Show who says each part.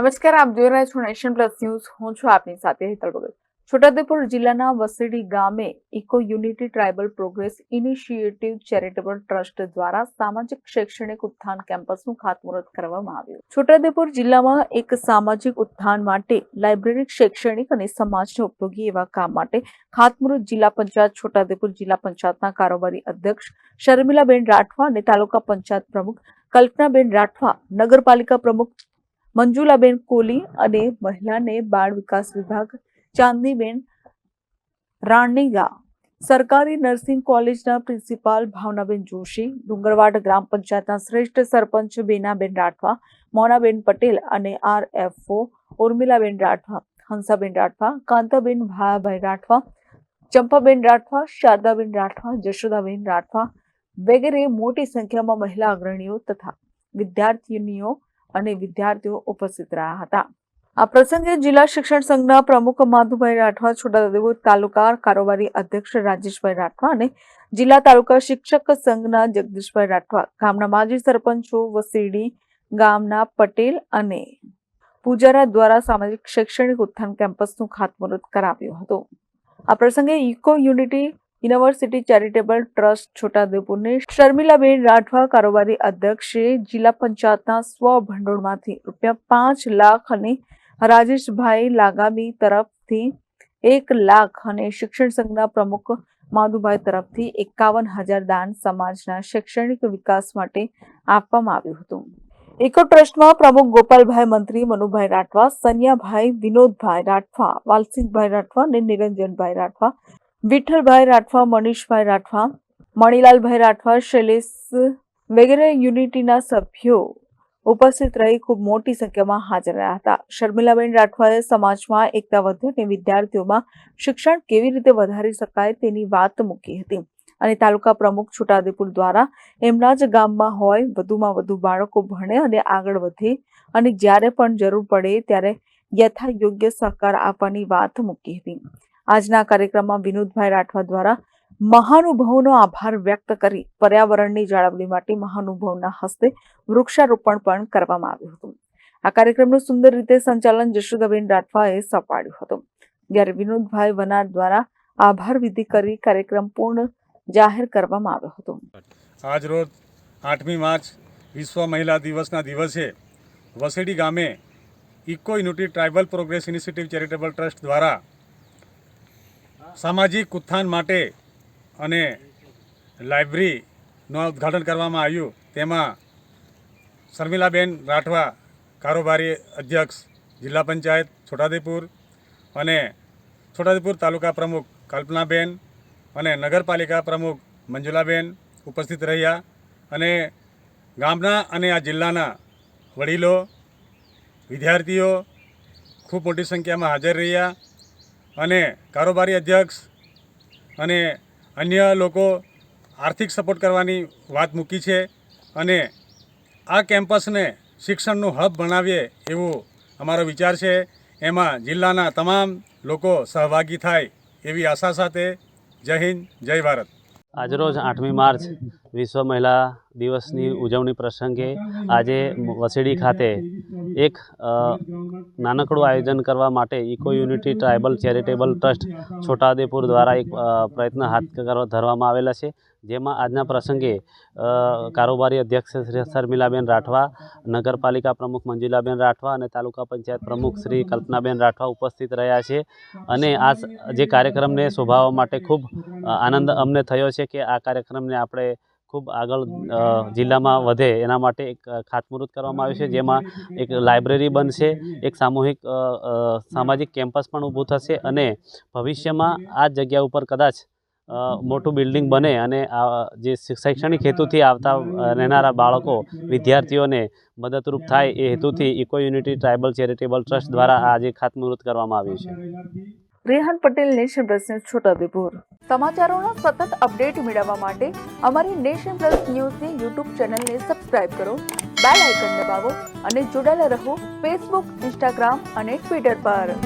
Speaker 1: નમસ્કાર, આપ જોઈ રહ્યા છો નેશન પ્લસ ન્યૂઝ. હું છું આપની સાથે હેતલ ભગત. છોટાઉદેપુર જિલ્લાના વસેડી ગામે eco unity tribal progress initiative charitable trust દ્વારા સામાજિક શૈક્ષણિક ઉત્થાન કેમ્પસનું ખાતમુહૂર્ત કરવામાં આવ્યું. છોટાઉદેપુર જિલ્લામાં એક સામાજિક ઉત્થાન માટે લાઇબ્રેરી, શૈક્ષણિક અને સમાજને ઉપયોગી એવા કામ માટે ખાતમુહૂર્ત જિલ્લા પંચાયત છોટાઉદેપુર જિલ્લા પંચાયતના કારોબારી અધ્યક્ષ શર્મિલાબેન રાઠવા અને તાલુકા પંચાયત પ્રમુખ કલ્પનાબેન રાઠવા, નગરપાલિકા પ્રમુખ મંજુલાબેન કોલી અને મહિલા અને બાળ વિકાસ વિભાગ ચાંદનીબેન રાણીગા, સરકારી નર્સિંગ કોલેજના પ્રિન્સિપાલ ભાવનાબેન જોશી, ડુંગરવાડ ગ્રામ પંચાયતના શ્રેષ્ઠ સરપંચ બેનાબેન રાઠવા, મોનાબેન પટેલ અને RFO ઉર્મિલાબેન રાઠવા, હંસાબેન રાઠવા, કાંતાબેન ભાયાભાઈ રાઠવા, ચંપાબેન રાઠવા, શારદાબેન રાઠવા, જશોદાબેન રાઠવા વગેરે મોટી સંખ્યામાં મહિલા અગ્રણીઓ તથા વિદ્યાર્થીનીઓ અને વિદ્યાર્થીઓ ઉપસ્થિત રહ્યા હતા. આ પ્રસંગે જિલ્લા શિક્ષણ સંઘના પ્રમુખ માધુભાઈ રાઠવા, છોટાઉદેપુર તાલુકા કારોબારી અધ્યક્ષ રાજેશભાઈ રાઠવા અને જિલ્લા તાલુકા શિક્ષક સંઘના જગદીશભાઈ રાઠવા, ગામના માજી સરપંચો, વસેડી ગામના પટેલ અને પૂજારા દ્વારા સામાજિક શૈક્ષણિક ઉત્થાન કેમ્પસનું ખાતમુહૂર્ત કરાવ્યું હતું. આ પ્રસંગે eco unity university charitable trust છોટાઉદેપુરની શર્મિલાબેન રાઠવા, કારોબારી અધ્યક્ષે જિલ્લા પંચાયતના સ્વ ભંડોળમાંથી ₹5 લાખ અને રાજેશભાઈ લાગામી તરફથી 1 લાખ અને શિક્ષણ સંઘના પ્રમુખ માધુભાઈ તરફથી 51,000 દાન સમાજના શૈક્ષણિક વિકાસ માટે આપવામાં આવ્યું હતું. ઇકો ટ્રસ્ટમાં પ્રમુખ ગોપાલભાઈ, મંત્રી મનુભાઈ રાઠવા, સન્યાભાઈ, વિનોદભાઈ રાઠવા, વાલસિંહભાઈ રાઠવા અને નિરંજનભાઈ રાઠવા, વિઠ્ઠલભાઈ રાઠવા, મનીષભાઈ રાઠવા, મણીલાલભાઈ રાઠવા, શૈલેષ વગેરે યુનિટીના સભ્યો ઉપસ્થિત રહી ખૂબ મોટી સંખ્યામાં હાજર રહ્યા હતા. શર્મિલાબેન રાઠવાએ સમાજમાં એકતા વધે અને વિદ્યાર્થીઓમાં શિક્ષણ કેવી રીતે વધારી શકાય તેની વાત મૂકી હતી અને તાલુકા પ્રમુખ છોટાઉદેપુર દ્વારા એમના જ ગામમાં હોય વધુમાં વધુ બાળકો ભણે અને આગળ વધે અને જ્યારે પણ જરૂર પડે ત્યારે યથા યોગ્ય સહકાર આપવાની વાત મૂકી હતી. આજના કાર્યક્રમમાં વિનોદભાઈ રાઠવા દ્વારા મહાનુભાવોનો આભાર વ્યક્ત કરી પર્યાવરણની જાળવણી માટે મહાનુભાવોના હસ્તે વૃક્ષારોપણ પણ કરવામાં આવ્યું હતું. આ કાર્યક્રમનું સુંદર રીતે સંચાલન જશોદાબેન રાઠવાએ સંભાળ્યું હતું, જ્યારે વિનોદભાઈ વનાર દ્વારા આભાર વિધિ કરી કાર્યક્રમ પૂર્ણ જાહેર કરવામાં આવ્યો હતો.
Speaker 2: આજ રોજ 8મી માર્ચ વિશ્વ મહિલા દિવસના દિવસે વસેડી ગામે eco unity tribal progress initiative charitable trust દ્વારા સામાજિક ઉત્થાન માટે અને લાઇબ્રેરીનું ઉદ્ઘાટન કરવામાં આવ્યું. તેમાં શર્મિલાબેન રાઠવા, કારોબારી અધ્યક્ષ જિલ્લા પંચાયત છોટાઉદેપુર અને છોટાઉદેપુર તાલુકા પ્રમુખ કલ્પનાબેન અને નગરપાલિકા પ્રમુખ મંજુલાબેન ઉપસ્થિત રહ્યા અને ગામના અને આ જિલ્લાના વડીલો, વિદ્યાર્થીઓ ખૂબ મોટી સંખ્યામાં હાજર રહ્યા અને કારોબારી અધ્યક્ષ અને અન્ય લોકો આર્થિક સપોર્ટ કરવાની વાત મૂકી છે અને આ કેમ્પસને શિક્ષણનું હબ બનાવીએ એવું અમારો વિચાર છે. એમાં જિલ્લાના તમામ લોકો સહભાગી થાય એવી આશા સાથે જય હિન્દ, જય ભારત.
Speaker 3: આજરોજ 8મી માર્ચ વિશ્વ મહિલા દિવસની ઉજવણી પ્રસંગે આજે વસેડી ખાતે એક નાનકડું આયોજન કરવા માટે eco unity tribal charitable trust Chhota Udepur દ્વારા એક પ્રયત્ન હાથ ધરવામાં આવેલા છે. જેમાં આજના પ્રસંગે કારોબારી અધ્યક્ષ શ્રી શર્મિલાબેન રાઠવા, નગરપાલિકા પ્રમુખ મંજુલાબેન રાઠવા અને તાલુકા પંચાયત પ્રમુખ શ્રી કલ્પનાબેન રાઠવા ઉપસ્થિત રહ્યા છે. અને આ જે કાર્યક્રમને શોભાવવા માટે ખૂબ આનંદ અમને થયો છે કે આ કાર્યક્રમને આપણે ખૂબ આગળ જિલ્લામાં વધે એના માટે એક ખાતમુહૂર્ત કરવામાં આવ્યું છે. જેમાં એક લાઇબ્રેરી બનશે, એક સામાજિક કેમ્પસ પણ ઊભું થશે અને ભવિષ્યમાં આ જગ્યા ઉપર કદાચ મોટું બિલ્ડિંગ બને અને જે શૈક્ષણિક હેતુથી આવતા રહેનારા બાળકો, વિદ્યાર્થીઓને મદદરૂપ થાય એ હેતુથી eco unity tribal charitable trust દ્વારા આજે ખાતમુહૂર્ત કરવામાં આવ્યું છે.
Speaker 1: Rehan Patel, nation plus news, Chhota Udepur. સમાચારોના સતત અપડેટ મેળવવા માટે અમારી નેશન પ્લસ ન્યૂઝની યુટ્યુબ ચેનલને સબસ્ક્રાઇબ કરો, બેલ આઇકન દબાવો અને જોડાયેલા રહો ફેસબુક, ઇન્સ્ટાગ્રામ અને ટ્વિટર પર.